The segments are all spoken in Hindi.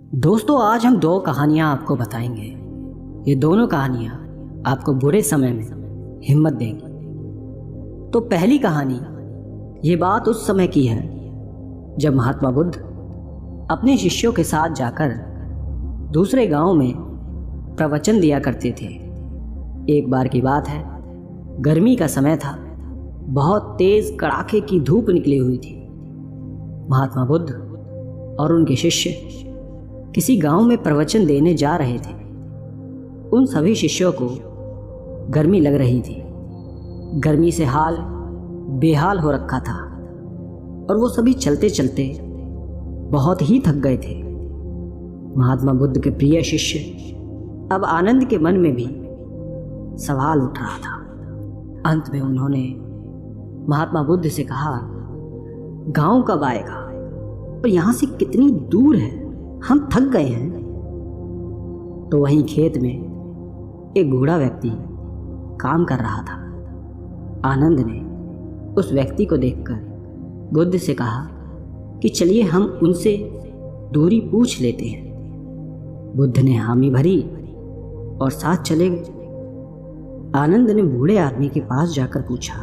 दोस्तों, आज हम दो कहानियां आपको बताएंगे। ये दोनों कहानियां आपको बुरे समय में हिम्मत देंगी। तो पहली कहानी, ये बात उस समय की है जब महात्मा बुद्ध अपने शिष्यों के साथ जाकर दूसरे गांव में प्रवचन दिया करते थे। एक बार की बात है, गर्मी का समय था, बहुत तेज कड़ाके की धूप निकली हुई थी। महात्मा बुद्ध और उनके शिष्य किसी गांव में प्रवचन देने जा रहे थे। उन सभी शिष्यों को गर्मी लग रही थी। गर्मी से हाल बेहाल हो रखा था और वो सभी चलते चलते बहुत ही थक गए थे। महात्मा बुद्ध के प्रिय शिष्य अब आनंद के मन में भी सवाल उठ रहा था। अंत में उन्होंने महात्मा बुद्ध से कहा, गांव कब आएगा और यहाँ से कितनी दूर है, हम थक गए हैं। तो वहीं खेत में एक बूढ़ा व्यक्ति काम कर रहा था। आनंद ने उस व्यक्ति को देखकर बुद्ध से कहा कि चलिए हम उनसे दूरी पूछ लेते हैं। बुद्ध ने हामी भरी और साथ चले गए। आनंद ने बूढ़े आदमी के पास जाकर पूछा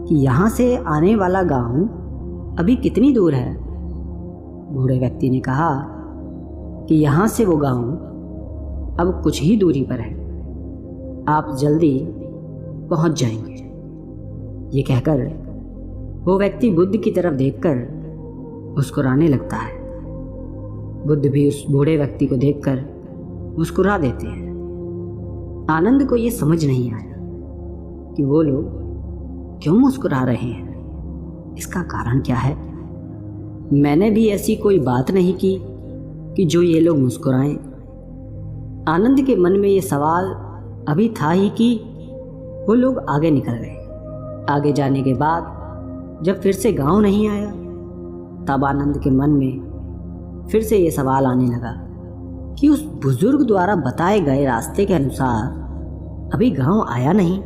कि यहाँ से आने वाला गांव अभी कितनी दूर है। बूढ़े व्यक्ति ने कहा कि यहाँ से वो गांव अब कुछ ही दूरी पर है, आप जल्दी पहुंच जाएंगे। ये कहकर वो व्यक्ति बुद्ध की तरफ देखकर मुस्कुराने लगता है। बुद्ध भी उस बूढ़े व्यक्ति को देखकर मुस्कुरा देते हैं। आनंद को ये समझ नहीं आया कि वो लोग क्यों मुस्कुरा रहे हैं, इसका कारण क्या है। मैंने भी ऐसी कोई बात नहीं की कि जो ये लोग मुस्कुराएं। आनंद के मन में ये सवाल अभी था ही कि वो लोग आगे निकल गए। आगे जाने के बाद जब फिर से गांव नहीं आया, तब आनंद के मन में फिर से ये सवाल आने लगा कि उस बुजुर्ग द्वारा बताए गए रास्ते के अनुसार अभी गांव आया नहीं।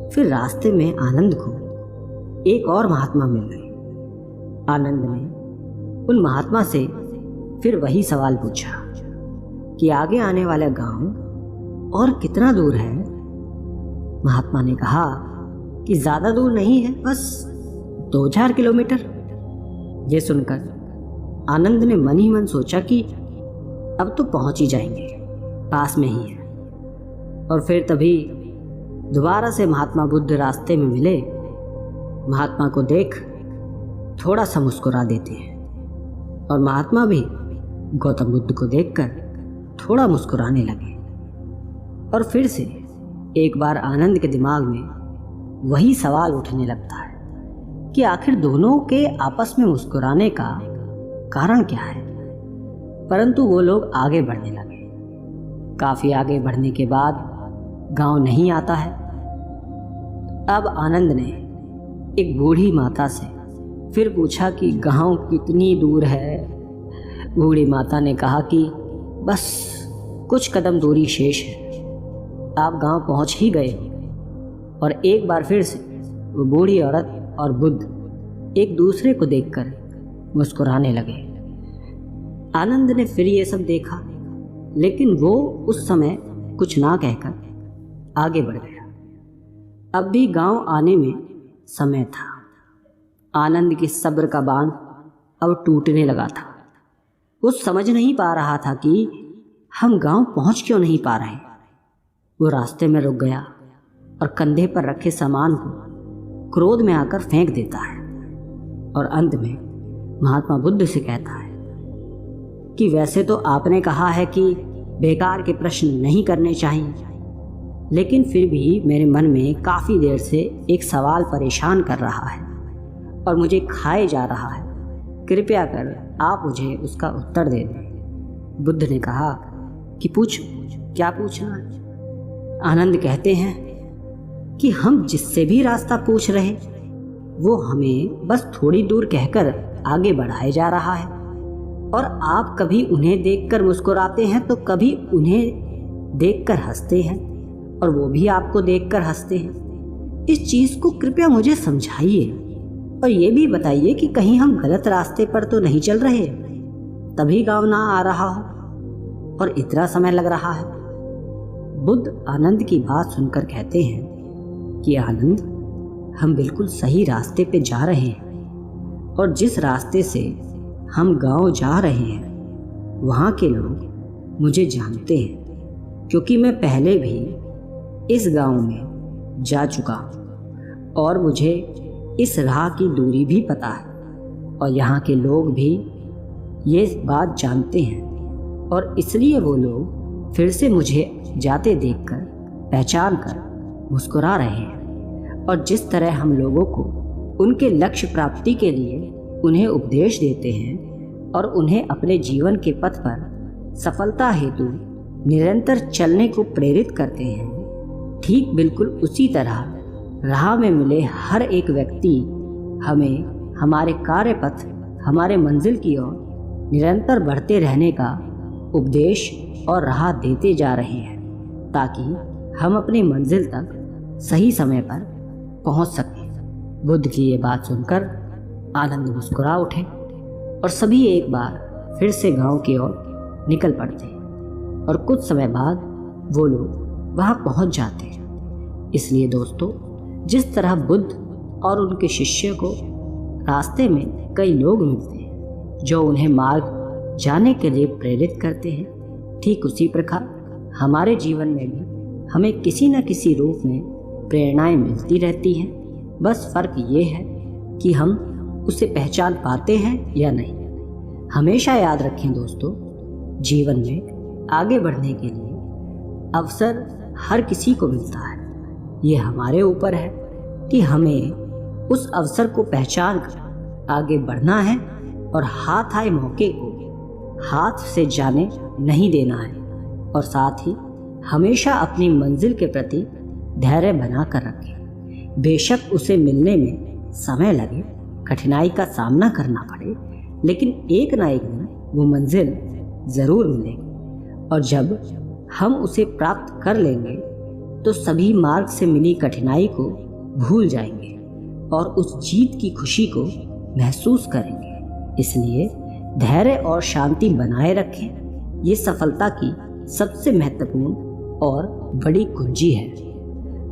फिर रास्ते में आनंद को एक और महात्मा मिल गए। आनंद ने उन महात्मा से फिर वही सवाल पूछा कि आगे आने वाला गांव और कितना दूर है। महात्मा ने कहा कि ज्यादा दूर नहीं है, बस 2-4 किलोमीटर। ये सुनकर आनंद ने मन ही मन सोचा कि अब तो पहुंच ही जाएंगे, पास में ही है। और फिर तभी दोबारा से महात्मा बुद्ध रास्ते में मिले। महात्मा को देख थोड़ा सा मुस्कुरा देते हैं और महात्मा भी गौतम बुद्ध को देखकर थोड़ा मुस्कुराने लगे। और फिर से एक बार आनंद के दिमाग में वही सवाल उठने लगता है कि आखिर दोनों के आपस में मुस्कुराने का कारण क्या है। परंतु वो लोग आगे बढ़ने लगे। काफी आगे बढ़ने के बाद गांव नहीं आता है। अब आनंद ने एक बूढ़ी माता से फिर पूछा कि गांव कितनी दूर है। बूढ़ी माता ने कहा कि बस कुछ कदम दूरी शेष है, आप गांव पहुंच ही गए। और एक बार फिर से वो बूढ़ी औरत और बुद्ध एक दूसरे को देखकर मुस्कुराने लगे। आनंद ने फिर ये सब देखा, लेकिन वो उस समय कुछ ना कहकर आगे बढ़ गया। अब भी गांव आने में समय था। आनंद की सब्र का बांध अब टूटने लगा था। वो समझ नहीं पा रहा था कि हम गांव पहुंच क्यों नहीं पा रहे। वो रास्ते में रुक गया और कंधे पर रखे सामान को क्रोध में आकर फेंक देता है और अंत में महात्मा बुद्ध से कहता है कि वैसे तो आपने कहा है कि बेकार के प्रश्न नहीं करने चाहिए, लेकिन फिर भी मेरे मन में काफ़ी देर से एक सवाल परेशान कर रहा है और मुझे खाए जा रहा है। कृपया कर आप मुझे उसका उत्तर दे दें। बुद्ध ने कहा कि पूछो, क्या पूछना है। आनंद कहते हैं कि हम जिससे भी रास्ता पूछ रहे वो हमें बस थोड़ी दूर कहकर आगे बढ़ाए जा रहा है और आप कभी उन्हें देखकर मुस्कुराते हैं तो कभी उन्हें देखकर हंसते हैं और वो भी आपको देखकर हंसते हैं। इस चीज़ को कृपया मुझे समझाइए और ये भी बताइए कि कहीं हम गलत रास्ते पर तो नहीं चल रहे। तभी गांव ना आ रहा हो और इतना समय लग रहा है। बुद्ध आनंद की बात सुनकर कहते हैं कि आनंद, हम बिल्कुल सही रास्ते पे जा रहे हैं और जिस रास्ते से हम गांव जा रहे हैं वहाँ के लोग मुझे जानते हैं, क्योंकि मैं पहले भी इस गांव में जा चुका हूँ और मुझे इस राह की दूरी भी पता है और यहाँ के लोग भी ये बात जानते हैं और इसलिए वो लोग फिर से मुझे जाते देखकर पहचान कर मुस्कुरा रहे हैं। और जिस तरह हम लोगों को उनके लक्ष्य प्राप्ति के लिए उन्हें उपदेश देते हैं और उन्हें अपने जीवन के पथ पर सफलता हेतु निरंतर चलने को प्रेरित करते हैं, ठीक बिल्कुल उसी तरह राह में मिले हर एक व्यक्ति हमें हमारे कार्य पथ, हमारे मंजिल की ओर निरंतर बढ़ते रहने का उपदेश और राह देते जा रहे हैं, ताकि हम अपनी मंजिल तक सही समय पर पहुंच सकें। बुद्ध की ये बात सुनकर आनंद मुस्कुरा उठे और सभी एक बार फिर से गांव की ओर निकल पड़ते हैं और कुछ समय बाद वो लोग वहां पहुंच जाते हैं। इसलिए दोस्तों, जिस तरह बुद्ध और उनके शिष्य को रास्ते में कई लोग मिलते हैं जो उन्हें मार्ग जाने के लिए प्रेरित करते हैं, ठीक उसी प्रकार हमारे जीवन में भी हमें किसी न किसी रूप में प्रेरणाएं मिलती रहती हैं। बस फर्क ये है कि हम उसे पहचान पाते हैं या नहीं। हमेशा याद रखें दोस्तों, जीवन में आगे बढ़ने के लिए अवसर हर किसी को मिलता है। ये हमारे ऊपर है कि हमें उस अवसर को पहचान कर आगे बढ़ना है और हाथ आए मौके को हाथ से जाने नहीं देना है और साथ ही हमेशा अपनी मंजिल के प्रति धैर्य बना कर रखें। बेशक उसे मिलने में समय लगे, कठिनाई का सामना करना पड़े, लेकिन एक ना एक दिन वो मंजिल ज़रूर मिलेगी और जब हम उसे प्राप्त कर लेंगे तो सभी मार्ग से मिली कठिनाई को भूल जाएंगे और उस जीत की खुशी को महसूस करेंगे। इसलिए धैर्य और शांति बनाए रखें। ये सफलता की सबसे महत्वपूर्ण और बड़ी कुंजी है।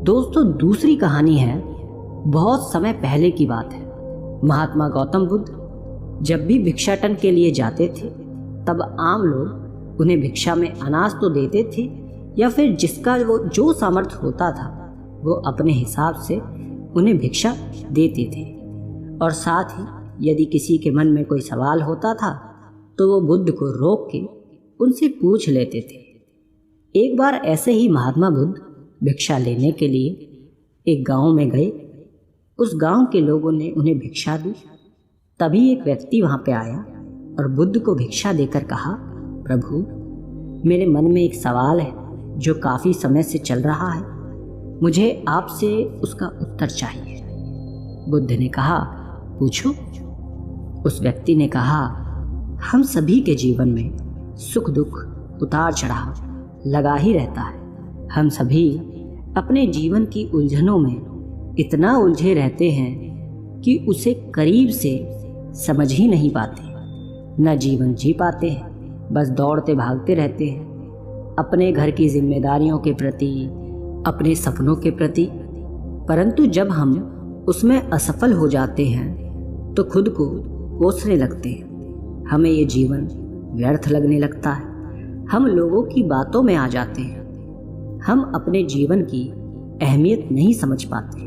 दोस्तों, दूसरी कहानी है, बहुत समय पहले की बात है। महात्मा गौतम बुद्ध जब भी भिक्षाटन के लिए जाते थे तब आम लोग उन्हें भिक्षा में अनाज तो देते थे या फिर जिसका वो जो सामर्थ्य होता था वो अपने हिसाब से उन्हें भिक्षा देते थे। और साथ ही यदि किसी के मन में कोई सवाल होता था तो वो बुद्ध को रोक के उनसे पूछ लेते थे। एक बार ऐसे ही महात्मा बुद्ध भिक्षा लेने के लिए एक गांव में गए। उस गांव के लोगों ने उन्हें भिक्षा दी। तभी एक व्यक्ति वहां पे आया और बुद्ध को भिक्षा देकर कहा, प्रभु, मेरे मन में एक सवाल है जो काफ़ी समय से चल रहा है, मुझे आपसे उसका उत्तर चाहिए। बुद्ध ने कहा, पूछो। उस व्यक्ति ने कहा, हम सभी के जीवन में सुख दुख उतार चढ़ाव लगा ही रहता है। हम सभी अपने जीवन की उलझनों में इतना उलझे रहते हैं कि उसे करीब से समझ ही नहीं पाते, न जीवन जी पाते हैं, बस दौड़ते भागते रहते हैं अपने घर की जिम्मेदारियों के प्रति, अपने सपनों के प्रति। परंतु जब हम उसमें असफल हो जाते हैं तो खुद को कोसने लगते हैं। हमें ये जीवन व्यर्थ लगने लगता है। हम लोगों की बातों में आ जाते हैं। हम अपने जीवन की अहमियत नहीं समझ पाते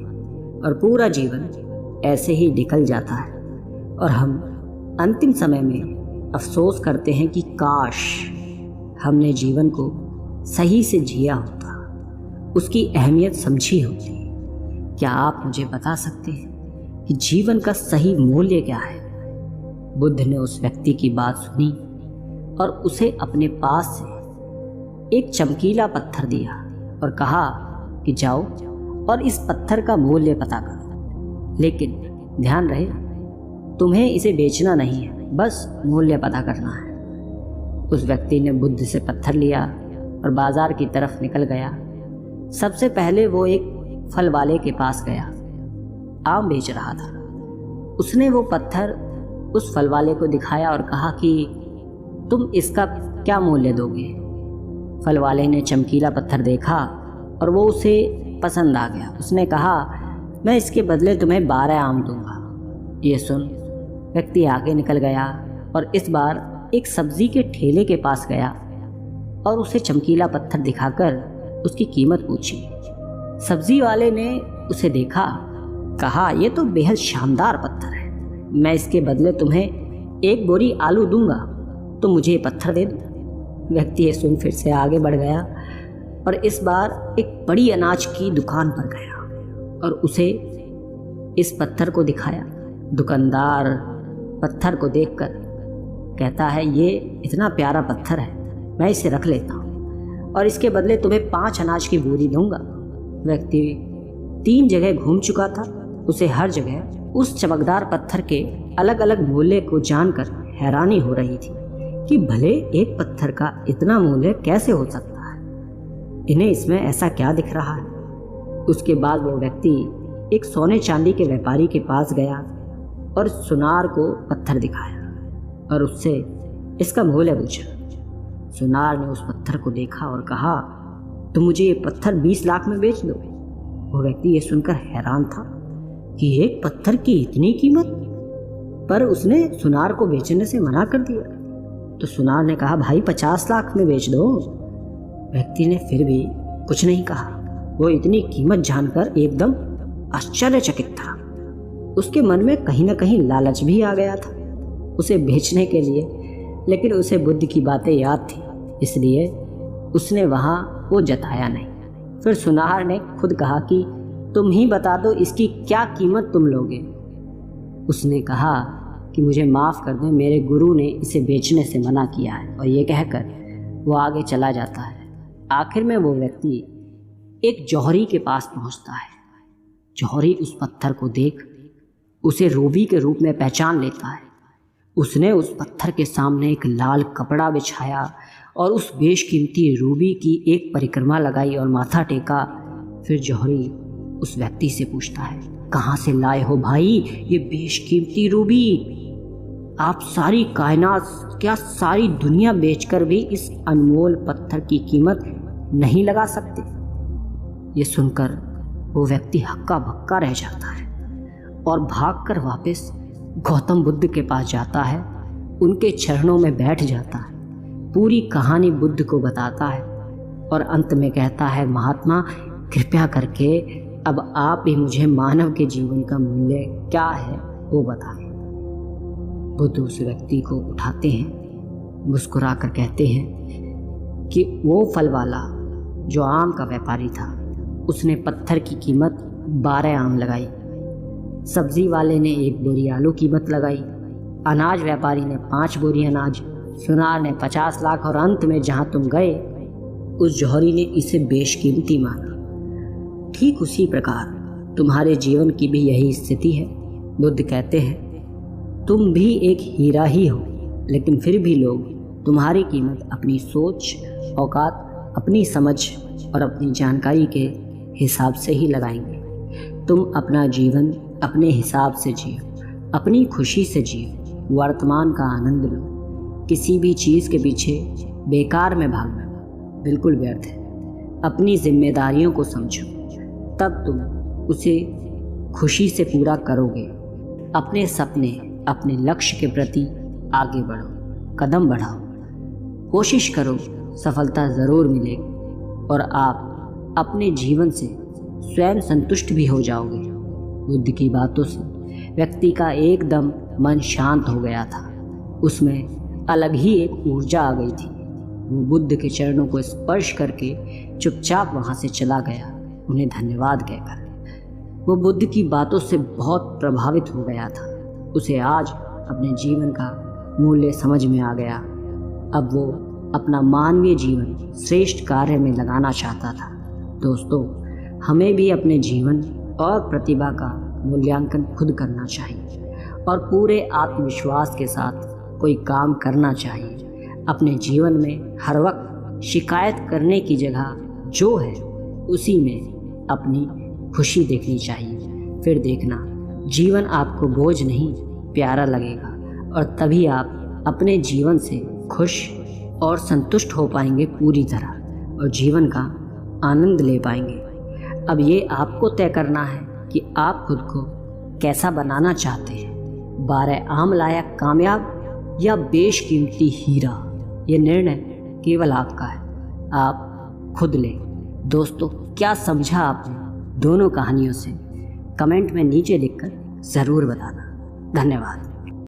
और पूरा जीवन ऐसे ही निकल जाता है और हम अंतिम समय में अफसोस करते हैं कि काश हमने जीवन को सही से जिया होता, उसकी अहमियत समझी होती। क्या आप मुझे बता सकते हैं कि जीवन का सही मूल्य क्या है? बुद्ध ने उस व्यक्ति की बात सुनी और उसे अपने पास से एक चमकीला पत्थर दिया और कहा कि जाओ और इस पत्थर का मूल्य पता करो, लेकिन ध्यान रहे तुम्हें इसे बेचना नहीं है, बस मूल्य पता करना है। उस व्यक्ति ने बुद्ध से पत्थर लिया और बाजार की तरफ निकल गया। सबसे पहले वो एक फल वाले के पास गया, आम बेच रहा था। उसने वो पत्थर उस फल वाले को दिखाया और कहा कि तुम इसका क्या मूल्य दोगे? फल वाले ने चमकीला पत्थर देखा और वो उसे पसंद आ गया। उसने कहा, मैं इसके बदले तुम्हें 12 आम दूंगा। ये सुन व्यक्ति आगे निकल गया और इस बार एक सब्जी के ठेले के पास गया और उसे चमकीला पत्थर दिखाकर उसकी कीमत पूछी। सब्जी वाले ने उसे देखा, कहा, यह तो बेहद शानदार पत्थर है, मैं इसके बदले तुम्हें 1 बोरी आलू दूंगा, तो मुझे ये पत्थर दे दो। व्यक्ति ये सुन फिर से आगे बढ़ गया और इस बार एक बड़ी अनाज की दुकान पर गया और उसे इस पत्थर को दिखाया। दुकानदार पत्थर को देखकर कहता है, ये इतना प्यारा पत्थर है, मैं इसे रख लेता हूँ और इसके बदले तुम्हें 5 अनाज की बोरी दूंगा। व्यक्ति 3 जगह घूम चुका था। उसे हर जगह उस चमकदार पत्थर के अलग अलग मूल्य को जानकर हैरानी हो रही थी कि भले एक पत्थर का इतना मूल्य कैसे हो सकता है, इन्हें इसमें ऐसा क्या दिख रहा है। उसके बाद वो व्यक्ति एक सोने चांदी के व्यापारी के पास गया और सुनार को पत्थर दिखाया और उससे इसका मूल्य पूछा। सुनार ने उस पत्थर को देखा और कहा, तुम मुझे ये पत्थर 20 लाख में बेच दो। वो व्यक्ति ये सुनकर हैरान था कि एक पत्थर की इतनी कीमत, पर उसने सुनार को बेचने से मना कर दिया। तो सुनार ने कहा, भाई 50 लाख में बेच दो। व्यक्ति ने फिर भी कुछ नहीं कहा। वो इतनी कीमत जानकर एकदम आश्चर्यचकित था। उसके मन में कहीं ना कहीं लालच भी आ गया था उसे बेचने के लिए, लेकिन उसे बुद्ध की बातें याद थी, इसलिए उसने वहाँ वो जताया नहीं। फिर सुनार ने खुद कहा कि तुम ही बता दो इसकी क्या कीमत तुम लोगे। उसने कहा कि मुझे माफ़ कर दें, मेरे गुरु ने इसे बेचने से मना किया है। और ये कहकर वो आगे चला जाता है। आखिर में वो व्यक्ति एक जौहरी के पास पहुंचता है। जौहरी उस पत्थर को देख उसे रूबी के रूप में पहचान लेता है। उसने उस पत्थर के सामने एक लाल कपड़ा बिछाया और उस बेशकीमती रूबी की एक परिक्रमा लगाई और माथा टेका। फिर जौहरी उस व्यक्ति से पूछता है, कहाँ से लाए हो भाई ये बेशकीमती रूबी? आप सारी कायनात, क्या सारी दुनिया बेचकर भी इस अनमोल पत्थर की कीमत नहीं लगा सकते? ये सुनकर वो व्यक्ति हक्का बक्का रह जाता है और भागकर वापस गौतम बुद्ध के पास जाता है, उनके चरणों में बैठ जाता है, पूरी कहानी बुद्ध को बताता है और अंत में कहता है, महात्मा कृपया करके अब आप ही मुझे मानव के जीवन का मूल्य क्या है वो बताएं। बुद्ध उस व्यक्ति को उठाते हैं, मुस्कुरा कर कहते हैं कि वो फल वाला जो आम का व्यापारी था, उसने पत्थर की कीमत 12 आम लगाई, सब्जी वाले ने 1 बोरी आलू कीमत लगाई, अनाज व्यापारी ने 5 बोरी अनाज, सुनार ने 50 लाख और अंत में जहां तुम गए उस जौहरी ने इसे बेशकीमती माना। ठीक उसी प्रकार तुम्हारे जीवन की भी यही स्थिति है। बुद्ध कहते हैं तुम भी एक हीरा ही हो, लेकिन फिर भी लोग तुम्हारी कीमत अपनी सोच, औकात, अपनी समझ और अपनी जानकारी के हिसाब से ही लगाएंगे। तुम अपना जीवन अपने हिसाब से जियो, अपनी खुशी से जियो, वर्तमान का आनंद लो। किसी भी चीज़ के पीछे बेकार में भागना बिल्कुल व्यर्थ है। अपनी जिम्मेदारियों को समझो, तब तुम उसे खुशी से पूरा करोगे। अपने सपने, अपने लक्ष्य के प्रति आगे बढ़ो, कदम बढ़ाओ, कोशिश करो, सफलता ज़रूर मिलेगी और आप अपने जीवन से स्वयं संतुष्ट भी हो जाओगे। बुद्ध की बातों से व्यक्ति का एकदम मन शांत हो गया था। उसमें अलग ही एक ऊर्जा आ गई थी। वो बुद्ध के चरणों को स्पर्श करके चुपचाप वहाँ से चला गया, उन्हें धन्यवाद कहकर। वो बुद्ध की बातों से बहुत प्रभावित हो गया था। उसे आज अपने जीवन का मूल्य समझ में आ गया। अब वो अपना मानवीय जीवन श्रेष्ठ कार्य में लगाना चाहता था। दोस्तों, हमें भी अपने जीवन और प्रतिभा का मूल्यांकन खुद करना चाहिए और पूरे आत्मविश्वास के साथ कोई काम करना चाहिए। अपने जीवन में हर वक्त शिकायत करने की जगह जो है उसी में अपनी खुशी देखनी चाहिए। फिर देखना जीवन आपको बोझ नहीं प्यारा लगेगा और तभी आप अपने जीवन से खुश और संतुष्ट हो पाएंगे पूरी तरह और जीवन का आनंद ले पाएंगे। अब ये आपको तय करना है कि आप खुद को कैसा बनाना चाहते हैं, 12 आम लायक कामयाब या बेशकीमती हीरा। ये निर्णय केवल आपका है, आप खुद लें। दोस्तों, क्या समझा आपने दोनों कहानियों से? कमेंट में नीचे लिखकर ज़रूर बताना। धन्यवाद।